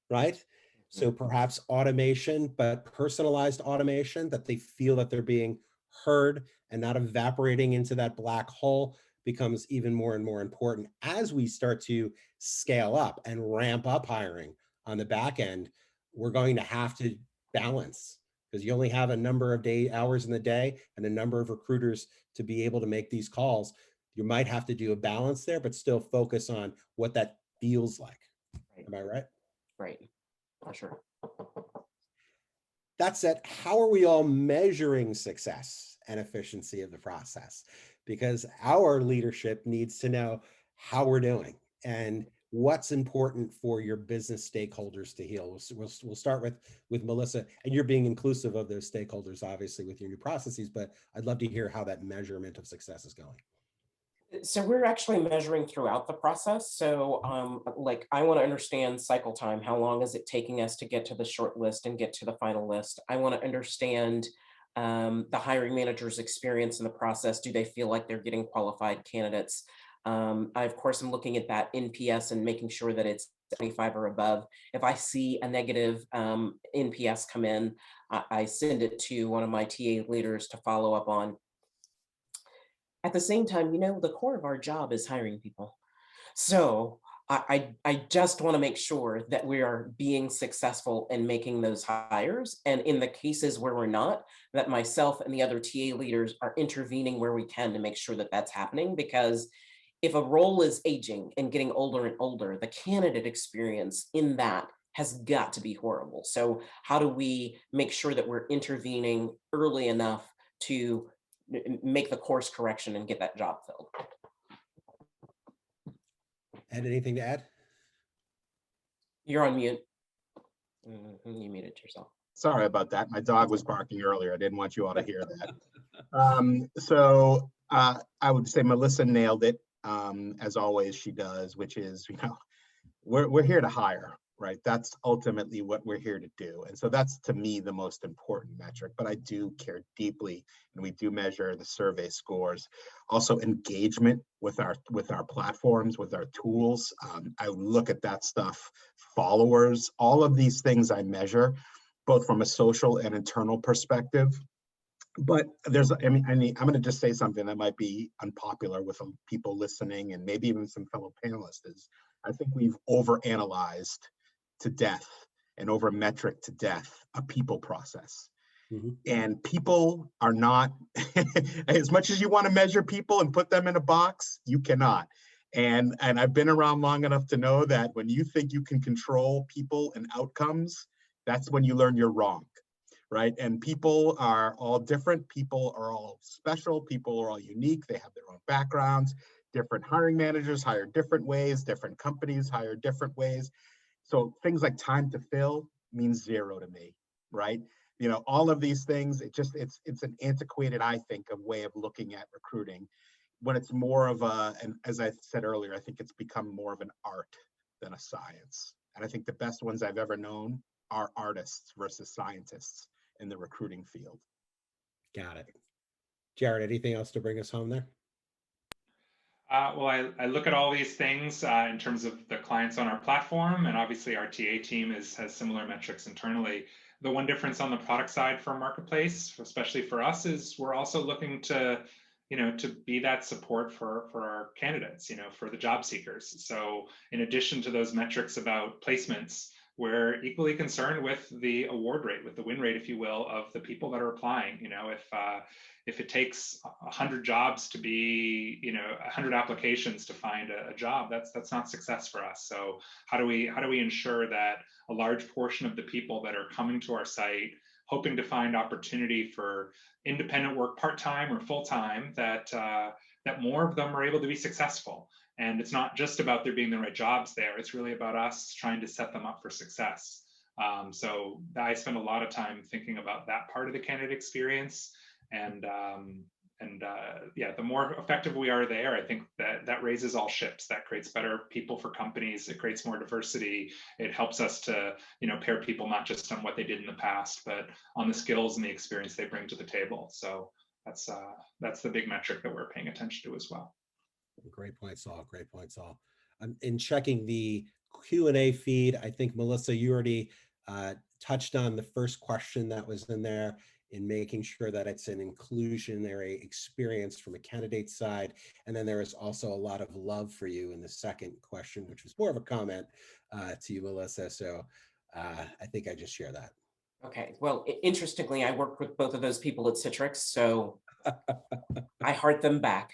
right? So perhaps automation, but personalized automation, that they feel that they're being heard and not evaporating into that black hole, becomes even more and more important as we start to scale up and ramp up hiring on the back end. We're going to have to balance, because you only have a number of hours in the day and a number of recruiters to be able to make these calls. You might have to do a balance there, but still focus on what that feels like. Right. Am I right? Right, for sure. That said, how are we all measuring success and efficiency of the process? Because our leadership needs to know how we're doing and what's important for your business stakeholders to heal. We'll start with Melissa, and you're being inclusive of those stakeholders, obviously, with your new processes, but I'd love to hear how that measurement of success is going. So we're actually measuring throughout the process. So like I want to understand cycle time. How long is it taking us to get to the short list and get to the final list? I want to understand the hiring manager's experience in the process. Do they feel like they're getting qualified candidates? I, of course, am looking at that NPS and making sure that it's 75 or above. If I see a negative NPS come in, I send it to one of my TA leaders to follow up on. At the same time, the core of our job is hiring people. So I just want to make sure that we are being successful in making those hires. And in the cases where we're not, that myself and the other TA leaders are intervening where we can to make sure that that's happening. Because if a role is aging and getting older and older, the candidate experience in that has got to be horrible. So how do we make sure that we're intervening early enough to make the course correction and get that job filled? Ed, anything to add? You're on mute. You muted yourself. Sorry about that. My dog was barking earlier. I didn't want you all to hear that. So I would say Melissa nailed it, as always she does, which is, we're here to hire, right? That's ultimately what we're here to do. And so that's, to me, the most important metric, but I do care deeply, and we do measure the survey scores. Also engagement with our platforms, with our tools. I look at that stuff, followers, all of these things I measure, both from a social and internal perspective. But I'm going to just say something that might be unpopular with some people listening and maybe even some fellow panelists, is I think we've overanalyzed to death and over metric to death a people process. And people are not, as much as you want to measure people and put them in a box, you cannot. And I've been around long enough to know that when you think you can control people and outcomes, that's when you learn you're wrong, right? And people are all different. People are all special. People are all unique. They have their own backgrounds. Different hiring managers hire different ways. Different companies hire different ways. So things like time to fill means zero to me, right? All of these things, it's an antiquated, I think, of way of looking at recruiting, when it's more of and as I said earlier, I think it's become more of an art than a science. And I think the best ones I've ever known are artists versus scientists in the recruiting field. Got it. Jared, anything else to bring us home there? Well, I look at all these things in terms of the clients on our platform, and obviously our TA team has similar metrics internally. The one difference on the product side for Marketplace, especially for us, is we're also looking to be that support for our candidates, for the job seekers. So in addition to those metrics about placements, we're equally concerned with the award rate, with the win rate, if you will, of the people that are applying. If it takes 100 jobs to be, 100 applications to find a job, that's not success for us. So how do we ensure that a large portion of the people that are coming to our site, hoping to find opportunity for independent work part-time or full-time, that more of them are able to be successful? And it's not just about there being the right jobs there. It's really about us trying to set them up for success. So I spend a lot of time thinking about that part of the candidate experience, and yeah, the more effective we are there, I think that raises all ships. That creates better people for companies. It creates more diversity. It helps us to, pair people not just on what they did in the past, but on the skills and the experience they bring to the table. So that's the big metric that we're paying attention to as well. Great points, all. Great points, all. In checking the Q&A feed, I think, Melissa, you already touched on the first question that was in there, in making sure that it's an inclusionary experience from a candidate side. And then there is also a lot of love for you in the second question, which was more of a comment to you, Melissa. So I think I just share that. Okay, well, interestingly, I work with both of those people at Citrix, so I heart them back.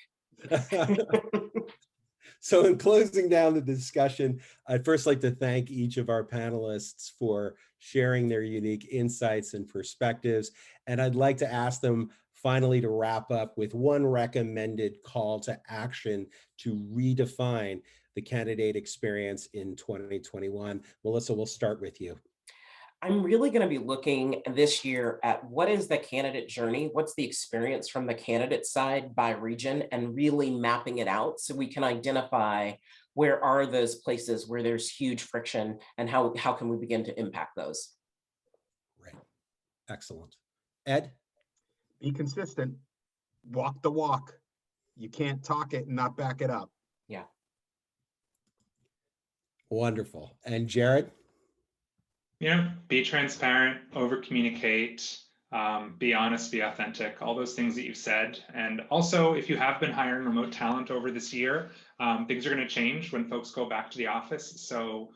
So in closing down the discussion, I'd first like to thank each of our panelists for sharing their unique insights and perspectives. And I'd like to ask them finally to wrap up with one recommended call to action to redefine the candidate experience in 2021. Melissa, we'll start with you. I'm really going to be looking this year at what is the candidate journey, what's the experience from the candidate side by region, and really mapping it out so we can identify where are those places where there's huge friction and how can we begin to impact those. Right. Excellent. Ed? Be consistent. Walk the walk. You can't talk it and not back it up. Yeah. Wonderful. And Jared? Be transparent, over communicate, be honest, be authentic, all those things that you've said. And also, if you have been hiring remote talent over this year, things are going to change when folks go back to the office. So,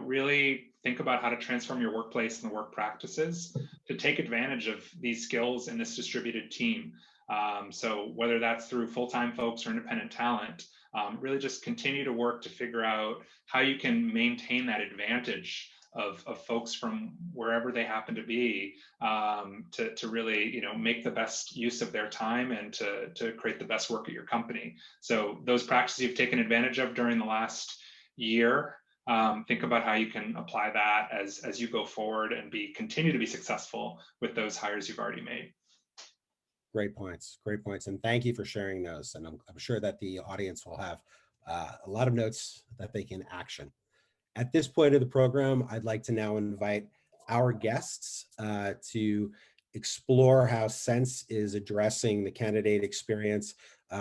really think about how to transform your workplace and the work practices to take advantage of these skills in this distributed team. So whether that's through full-time folks or independent talent, really just continue to work to figure out how you can maintain that advantage of folks from wherever they happen to be, to really make the best use of their time and to create the best work at your company. So those practices you've taken advantage of during the last year, think about how you can apply that as you go forward and continue to be successful with those hires you've already made. Great points, and thank you for sharing those. And I'm sure that the audience will have a lot of notes that they can action. At this point of the program, I'd like to now invite our guests to explore how Sense is addressing the candidate experience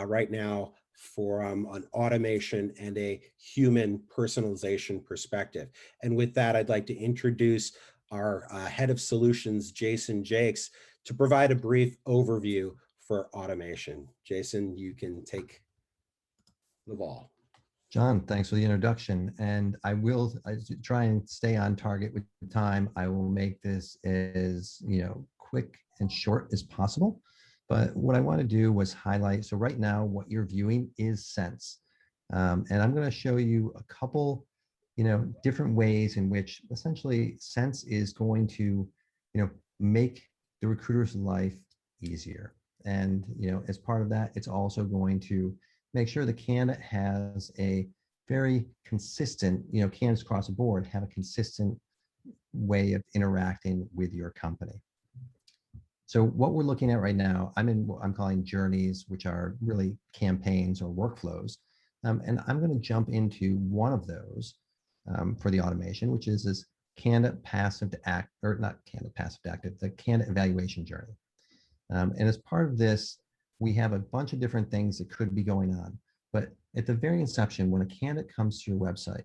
right now from an automation and a human personalization perspective. And with that, I'd like to introduce our head of solutions, Jason Jakes, to provide a brief overview for automation. Jason, you can take the ball. John, thanks for the introduction. And I try and stay on target with the time. I will make this as quick and short as possible. But what I want to do was highlight, so right now what you're viewing is Sense. And I'm going to show you a couple different ways in which essentially Sense is going to make the recruiter's life easier. And as part of that, it's also going to make sure the candidate has a very consistent, candidates across the board have a consistent way of interacting with your company. So what we're looking at right now, I'm in what I'm calling journeys, which are really campaigns or workflows. And I'm going to jump into one of those for the automation, which is this candidate passive to act, or not candidate passive to active, the candidate evaluation journey. And as part of this, we have a bunch of different things that could be going on. But at the very inception, when a candidate comes to your website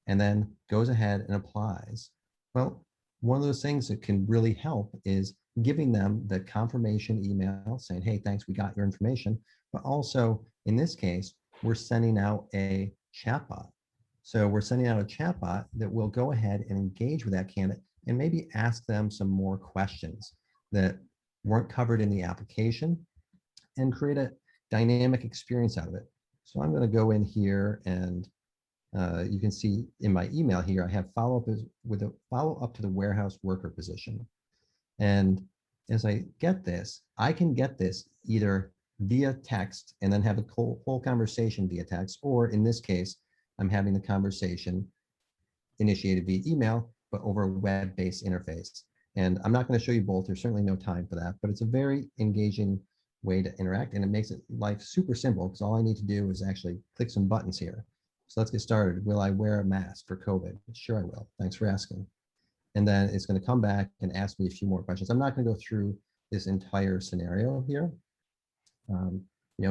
and then goes ahead and applies, well, one of those things that can really help is giving them the confirmation email saying, hey, thanks, we got your information. But also, in this case, we're sending out a chatbot. So we're sending out a chatbot that will go ahead and engage with that candidate and maybe ask them some more questions that weren't covered in the application and create a dynamic experience out of it. So I'm going to go in here and you can see in my email here, I have follow-up with a follow-up to the warehouse worker position. And as I get this, I can get this either via text and then have a whole conversation via text, or in this case, I'm having the conversation initiated via email, but over a web-based interface. And I'm not going to show you both. There's certainly no time for that, but it's a very engaging way to interact, and it makes it life super simple because all I need to do is actually click some buttons here. So let's get started. Will I wear a mask for COVID? Sure I will. Thanks for asking. And then it's going to come back and ask me a few more questions. I'm not going to go through this entire scenario here.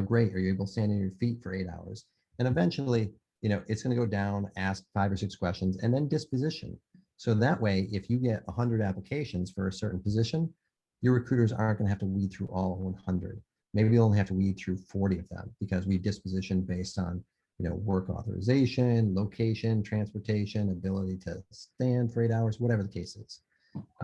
Great. Are you able to stand on your feet for 8 hours? And eventually, it's going to go down, ask 5 or 6 questions, and then disposition. So that way, if you get 100 applications for a certain position, your recruiters aren't going to have to weed through all 100. Maybe you'll only have to weed through 40 of them because we dispositioned based on work authorization, location, transportation, ability to stand for 8 hours, whatever the case is.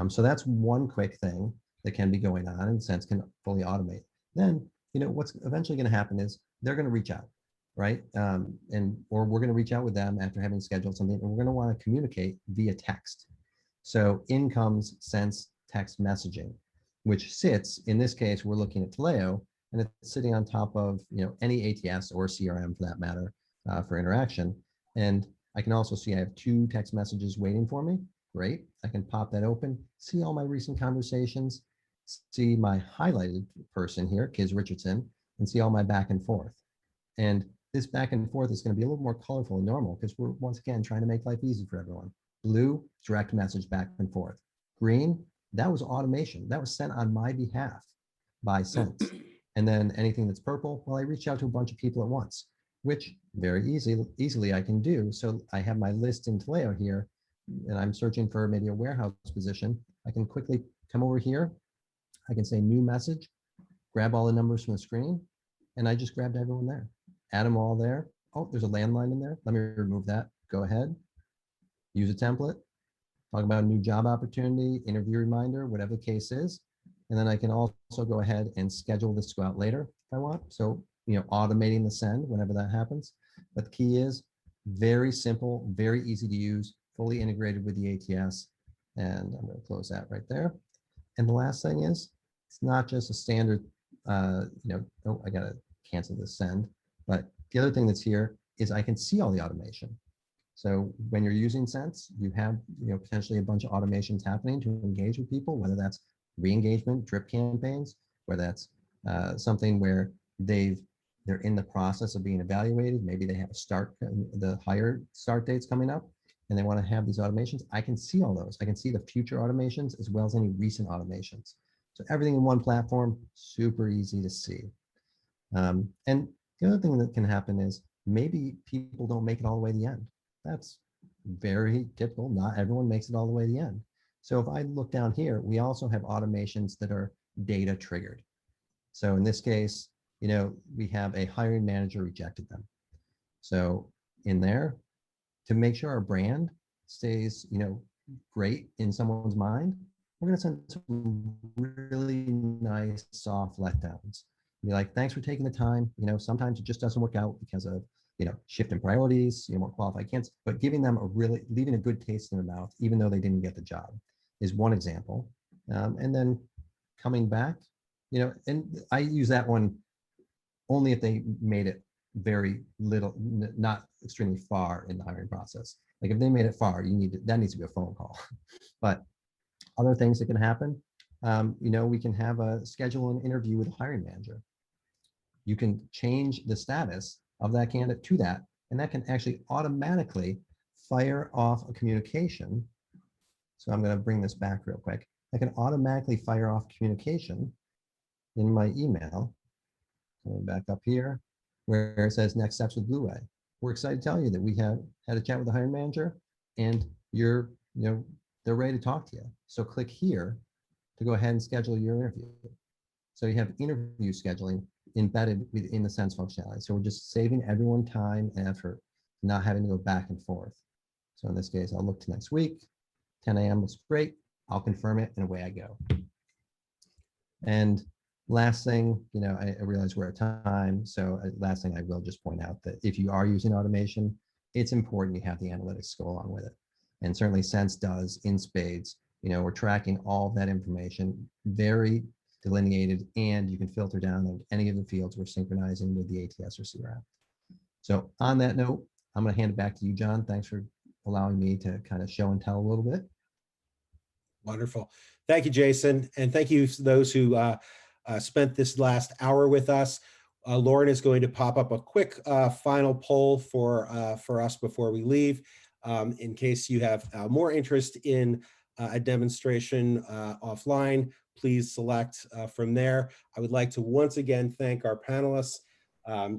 So that's one quick thing that can be going on and Sense can fully automate. Then, what's eventually going to happen is they're going to reach out, right? Or we're going to reach out with them after having scheduled something, and we're going to want to communicate via text. So in comes Sense text messaging, which sits, in this case, we're looking at Taleo, and it's sitting on top of any ATS or CRM for that matter for interaction. And I can also see I have 2 text messages waiting for me. Great. I can pop that open, see all my recent conversations, see my highlighted person here, Kiz Richardson, and see all my back and forth. And this back and forth is going to be a little more colorful than normal because we're once again trying to make life easy for everyone. Blue, direct message back and forth. Green, that was automation. That was sent on my behalf by Sense. And then anything that's purple, well, I reach out to a bunch of people at once, which very easily I can do. So I have my list in Taleo here, and I'm searching for maybe a warehouse position. I can quickly come over here. I can say new message, grab all the numbers from the screen, and I just grabbed everyone there. Add them all there. Oh, there's a landline in there. Let me remove that. Go ahead. Use a template. Talk about a new job opportunity, interview reminder, whatever the case is. And then I can also go ahead and schedule this to go out later if I want. So, automating the send whenever that happens. But the key is very simple, very easy to use, fully integrated with the ATS. And I'm going to close that right there. And the last thing is, it's not just a standard, oh, I got to cancel this send. But the other thing that's here is I can see all the automation. So when you're using Sense, you have potentially a bunch of automations happening to engage with people, whether that's re-engagement, drip campaigns, whether that's something where they're in the process of being evaluated. Maybe they have the higher start dates coming up, and they want to have these automations. I can see all those. I can see the future automations as well as any recent automations. So everything in one platform, super easy to see. And the other thing that can happen is maybe people don't make it all the way to the end. That's very typical. Not everyone makes it all the way to the end. So if I look down here, we also have automations that are data triggered. So in this case, we have a hiring manager rejected them. So in there, to make sure our brand stays, great in someone's mind, we're going to send some really nice soft letdowns. Be like, thanks for taking the time. Sometimes it just doesn't work out because of shift in priorities, more qualified candidates, but giving them leaving a good taste in their mouth, even though they didn't get the job, is one example. And then coming back, and I use that one only if they made it very little, not extremely far in the hiring process. Like if they made it far, that needs to be a phone call. But other things that can happen, we can have schedule an interview with a hiring manager. You can change the status of that candidate to that, and that can actually automatically fire off a communication. So I'm going to bring this back real quick. I can automatically fire off communication in my email. Going back up here where it says next steps with Blue Way. We're excited to tell you that we have had a chat with the hiring manager and they're ready to talk to you. So click here to go ahead and schedule your interview. So you have interview scheduling embedded within the Sense functionality. So we're just saving everyone time and effort, not having to go back and forth. So in this case, I'll look to next week, 10 a.m. looks great. I'll confirm it and away I go. And last thing, I realize we're at time. So last thing I will just point out that if you are using automation, it's important you have the analytics go along with it. And certainly Sense does in spades. We're tracking all that information, very delineated, and you can filter down on any of the fields we're synchronizing with the ATS or CRM. So on that note, I'm going to hand it back to you, John. Thanks for allowing me to kind of show and tell a little bit. Wonderful. Thank you, Jason. And thank you to those who spent this last hour with us. Lauren is going to pop up a quick final poll for us before we leave. In case you have more interest in a demonstration offline, please select from there. I would like to once again thank our panelists,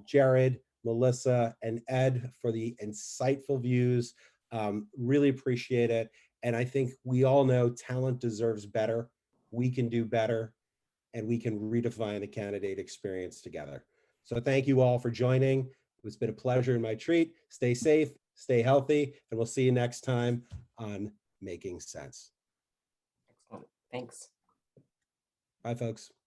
Jared, Melissa, and Ed, for the insightful views. Really appreciate it. And I think we all know talent deserves better. We can do better, and we can redefine the candidate experience together. So thank you all for joining. It's been a pleasure and my treat. Stay safe, stay healthy, and we'll see you next time on Making Sense. Excellent. Thanks. Bye, folks.